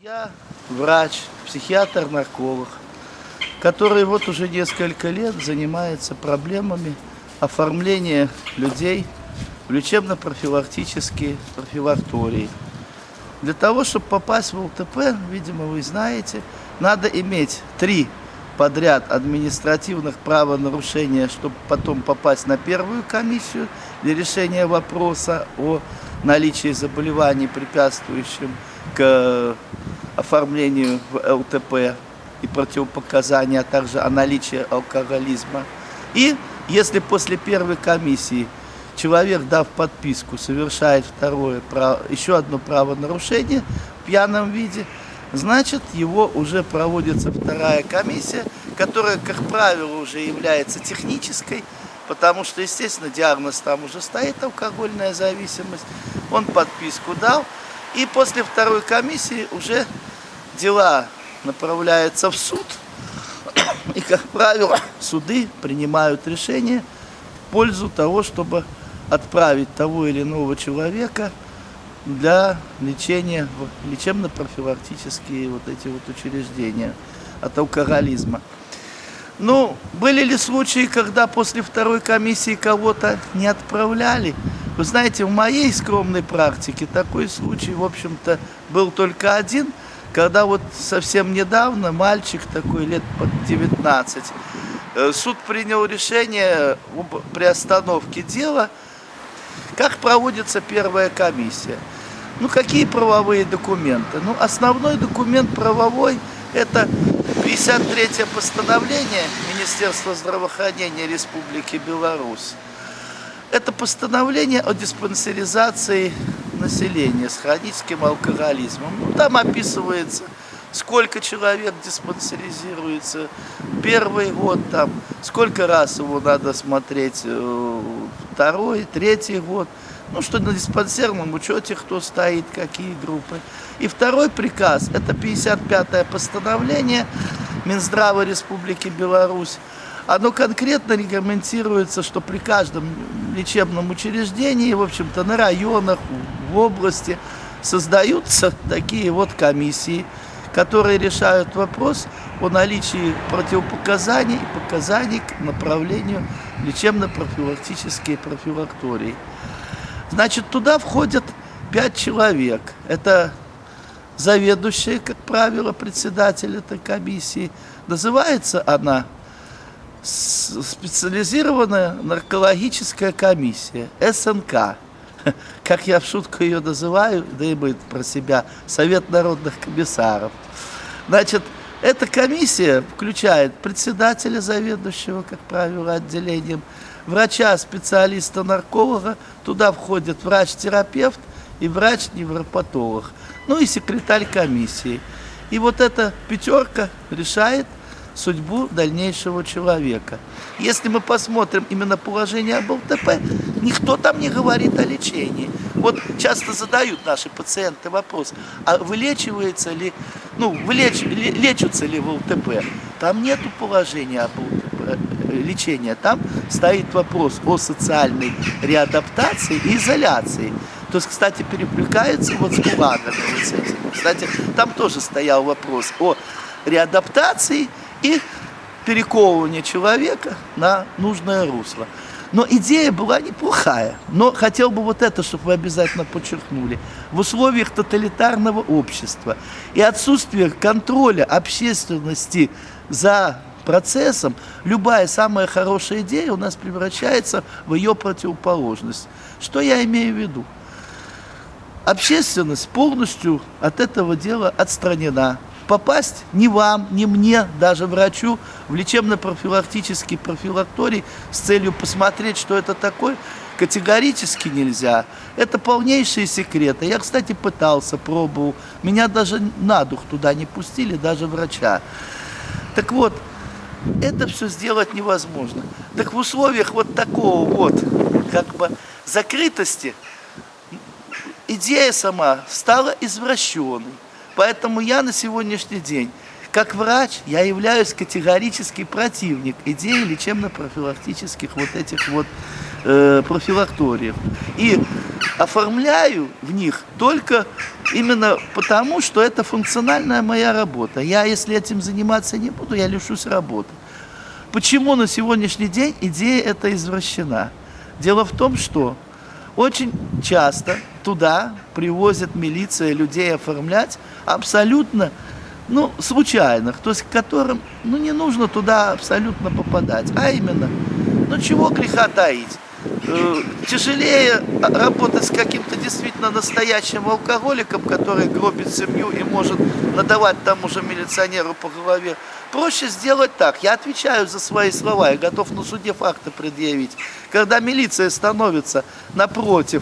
Я врач, психиатр-нарколог, который вот уже несколько лет занимается проблемами оформления людей в лечебно-профилактические профилактории. Для того, чтобы попасть в ЛТП, видимо, вы знаете, надо иметь 3 подряд административных правонарушения, чтобы потом попасть на первую комиссию для решения вопроса о наличии заболеваний, препятствующих к оформлению в ЛТП и противопоказания, а также о наличии алкоголизма. И если после первой комиссии человек, дав подписку, совершает еще одно правонарушение в пьяном виде, значит, его уже проводится вторая комиссия, которая, как правило, уже является технической, потому что, естественно, диагноз там уже стоит, алкогольная зависимость. Он подписку дал, и после второй комиссии уже дела направляются в суд, и, как правило, суды принимают решение в пользу того, чтобы отправить того или иного человека для лечения в лечебно-профилактические вот эти вот учреждения от алкоголизма. Ну, были ли случаи, когда после второй комиссии кого-то не отправляли? Вы знаете, в моей скромной практике такой случай, в общем-то, был только один, когда вот совсем недавно мальчик такой, лет под 19, суд принял решение об приостановке дела. Как проводится первая комиссия? Ну, какие правовые документы? Ну, основной документ правовой – это 53-е постановление Министерства здравоохранения Республики Беларусь. Это постановление о диспансеризации населения с хроническим алкоголизмом. Ну, там описывается, сколько человек диспансеризируется первый год, там, сколько раз его надо смотреть второй, третий год. Ну, что на диспансерном учете, кто стоит, какие группы. И второй приказ, это 55-е постановление Минздрава Республики Беларусь. Оно конкретно регламентируется, что при каждом лечебном учреждении, в общем-то, на районах, в области создаются такие вот комиссии, которые решают вопрос о наличии противопоказаний и показаний к направлению лечебно-профилактические профилактории. Значит, туда входят 5 человек. Это заведующая, как правило, председатель этой комиссии. Называется она специализированная наркологическая комиссия, СНК. Как я в шутку ее называю, да и мы про себя, Совет народных комиссаров. Значит, эта комиссия включает председателя заведующего, как правило, отделением, врача, специалиста-нарколога, туда входит врач-терапевт и врач-невропатолог, ну и секретарь комиссии. И вот эта 5 решает судьбу дальнейшего человека. Если мы посмотрим именно положение об ЛТП, никто там не говорит о лечении. Вот часто задают наши пациенты вопрос, а вылечивается ли, лечатся ли в ЛТП? Там нету положения об ЛТП, лечения. Там стоит вопрос о социальной реадаптации и изоляции. То есть, кстати, перекликается вот с ГУЛАГами, вот с этим. Кстати, там тоже стоял вопрос о реадаптации и перековывание человека на нужное русло. Но идея была неплохая. Но хотел бы вот это, чтобы вы обязательно подчеркнули. В условиях тоталитарного общества и отсутствия контроля общественности за процессом, любая самая хорошая идея у нас превращается в ее противоположность. Что я имею в виду? Общественность полностью от этого дела отстранена. Попасть ни вам, ни мне, даже врачу, в лечебно-профилактический профилакторий с целью посмотреть, что это такое, категорически нельзя. Это полнейшие секреты. Я, кстати, пытался, пробовал. Меня даже на дух туда не пустили, даже врача. Так вот, это все сделать невозможно. Так в условиях вот такого вот, как бы, закрытости, идея сама стала извращенной. Поэтому я на сегодняшний день, как врач, я являюсь категорический противник идеи лечебно-профилактических вот этих вот профилакториев. И оформляю в них только именно потому, что это функциональная моя работа. Я, если этим заниматься не буду, я лишусь работы. Почему на сегодняшний день идея эта извращена? Дело в том, что очень часто туда привозят милиция людей оформлять абсолютно случайных, то есть которым не нужно туда абсолютно попадать, а именно, чего греха таить. Тяжелее работать с каким-то действительно настоящим алкоголиком, который гробит семью и может надавать тому же милиционеру по голове. Проще сделать так. Я отвечаю за свои слова, я готов на суде факты предъявить. Когда милиция становится напротив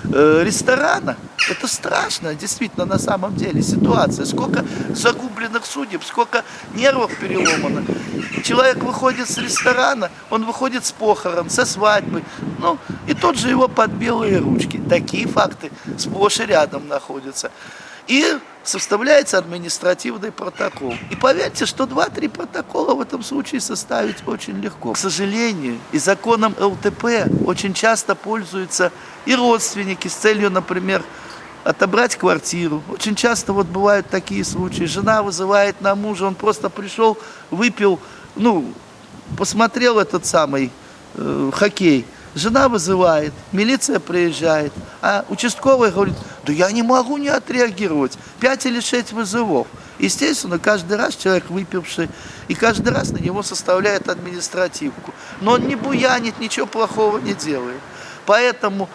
ресторана, это страшно, действительно, на самом деле, ситуация. Сколько загубленных судеб, сколько нервов переломано. Человек выходит с ресторана, он выходит с похорон, со свадьбы, и тот же его под белые ручки. Такие факты сплошь и рядом находятся. И составляется административный протокол. И поверьте, что 2-3 протокола в этом случае составить очень легко. К сожалению, и законом ЛТП очень часто пользуются и родственники с целью, например, отобрать квартиру. Очень часто бывают такие случаи. Жена вызывает на мужа, он просто пришел, выпил, посмотрел этот самый хоккей. Жена вызывает, милиция приезжает, а участковый говорит: да я не могу не отреагировать. 5 или 6 вызовов. Естественно, каждый раз человек выпивший, и каждый раз на него составляет административку. Но он не буянит, ничего плохого не делает. Поэтому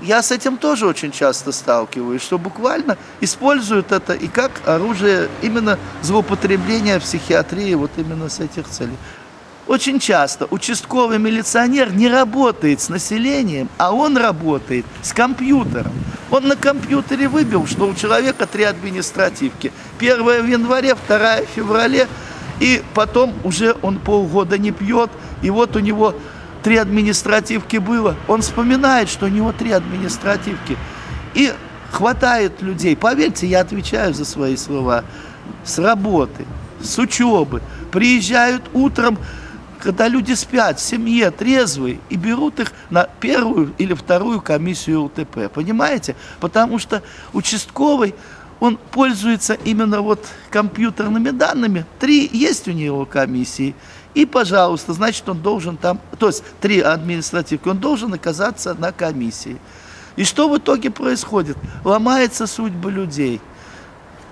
я с этим тоже очень часто сталкиваюсь, что буквально используют это и как оружие именно злоупотребления в психиатрии именно с этих целей. Очень часто участковый милиционер не работает с населением, а он работает с компьютером. Он на компьютере выбил, что у человека 3 административки. 1 в январе, 2 в феврале, и потом уже он полгода не пьет, и у него 3 административки было. Он вспоминает, что у него 3 административки. И хватает людей. Поверьте, я отвечаю за свои слова. С работы, с учебы. Приезжают утром, когда люди спят в семье, трезвые, и берут их на 1-ю или 2-ю комиссию ЛТП. Понимаете? Потому что участковый, он пользуется именно компьютерными данными. 3 есть у него комиссии. И, пожалуйста, значит, он должен там, то есть 3 административки, он должен оказаться на комиссии. И что в итоге происходит? Ломается судьба людей.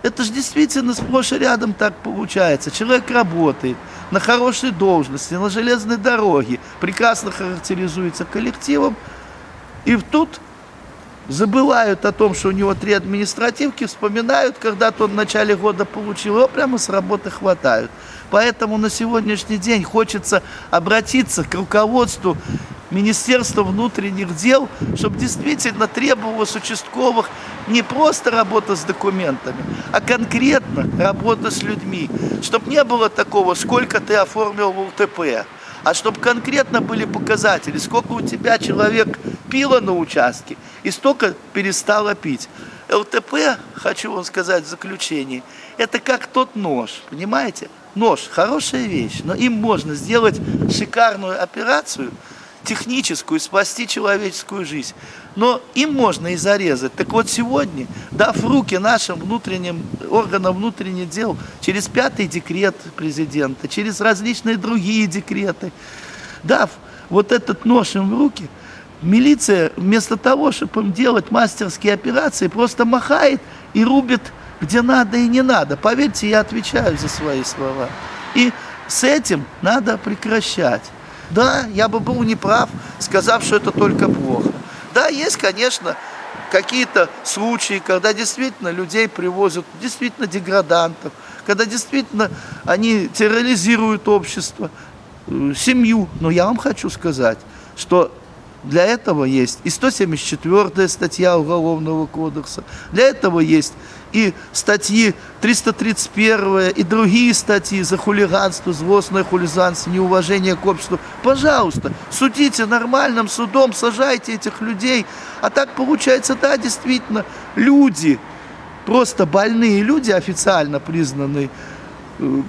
Это же действительно сплошь и рядом так получается. Человек работает на хорошей должности, на железной дороге, прекрасно характеризуется коллективом, и тут забывают о том, что у него 3 административки, вспоминают, когда-то он в начале года получил, его прямо с работы хватают. Поэтому на сегодняшний день хочется обратиться к руководству Министерства внутренних дел, чтобы действительно требовалось участковых не просто работа с документами, а конкретно работа с людьми. Чтобы не было такого, сколько ты оформил в ЛТП, а чтобы конкретно были показатели, сколько у тебя человек пило на участке и столько перестало пить. ЛТП, хочу вам сказать в заключении, это как тот нож, понимаете? Нож – хорошая вещь, но им можно сделать шикарную операцию, техническую, спасти человеческую жизнь. Но им можно и зарезать. Так вот сегодня, дав в руки нашим внутренним органам внутренних дел, через 5-й декрет президента, через различные другие декреты, дав этот нож им в руки, милиция вместо того, чтобы им делать мастерские операции, просто махает и рубит где надо и не надо. Поверьте, я отвечаю за свои слова. И с этим надо прекращать. Да, я бы был неправ, сказав, что это только плохо. Да, есть, конечно, какие-то случаи, когда действительно людей привозят, действительно деградантов, когда действительно они терроризируют общество, семью. Но я вам хочу сказать, что для этого есть и 174-я статья Уголовного кодекса, для этого есть и статьи 331 и другие статьи за хулиганство, злостное хулиганство, неуважение к обществу. Пожалуйста, судите нормальным судом, сажайте этих людей. А так получается, да, действительно, люди, просто больные люди, официально признанные,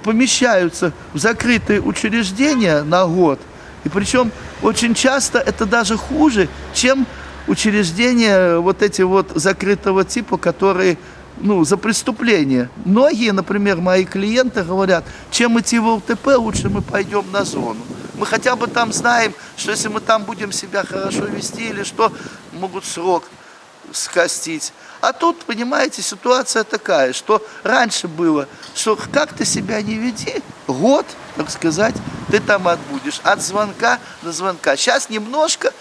помещаются в закрытые учреждения на год. И причем очень часто это даже хуже, чем учреждения вот эти вот закрытого типа, которые за преступление. Многие, например, мои клиенты говорят, чем идти в ЛТП, лучше мы пойдем на зону. Мы хотя бы там знаем, что если мы там будем себя хорошо вести или что, могут срок скостить. А тут, понимаете, ситуация такая, что раньше было, что как ты себя не веди, год, так сказать, ты там отбудешь. От звонка до звонка. Сейчас немножко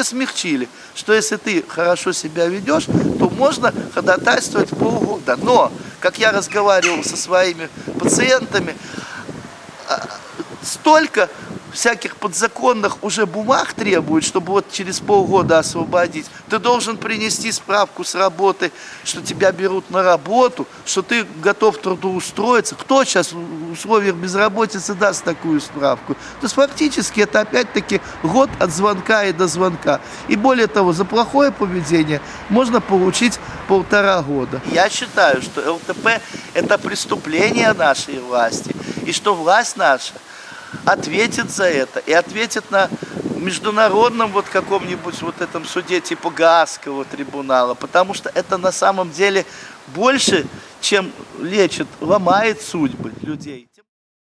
смягчили, что если ты хорошо себя ведешь, то можно ходатайствовать полгода. Но, как я разговаривал со своими пациентами, столько всяких подзаконных уже бумаг требует, чтобы вот через полгода освободить. Ты должен принести справку с работы, что тебя берут на работу, что ты готов трудоустроиться. Кто сейчас в условиях безработицы даст такую справку? То есть фактически это опять-таки год от звонка и до звонка. И более того, за плохое поведение можно получить 1,5 года. Я считаю, что ЛТП – это преступление нашей власти, и что власть наша ответит за это и ответит на международном вот каком-нибудь вот этом суде типа Гаагского трибунала, потому что это на самом деле больше, чем лечит, ломает судьбы людей.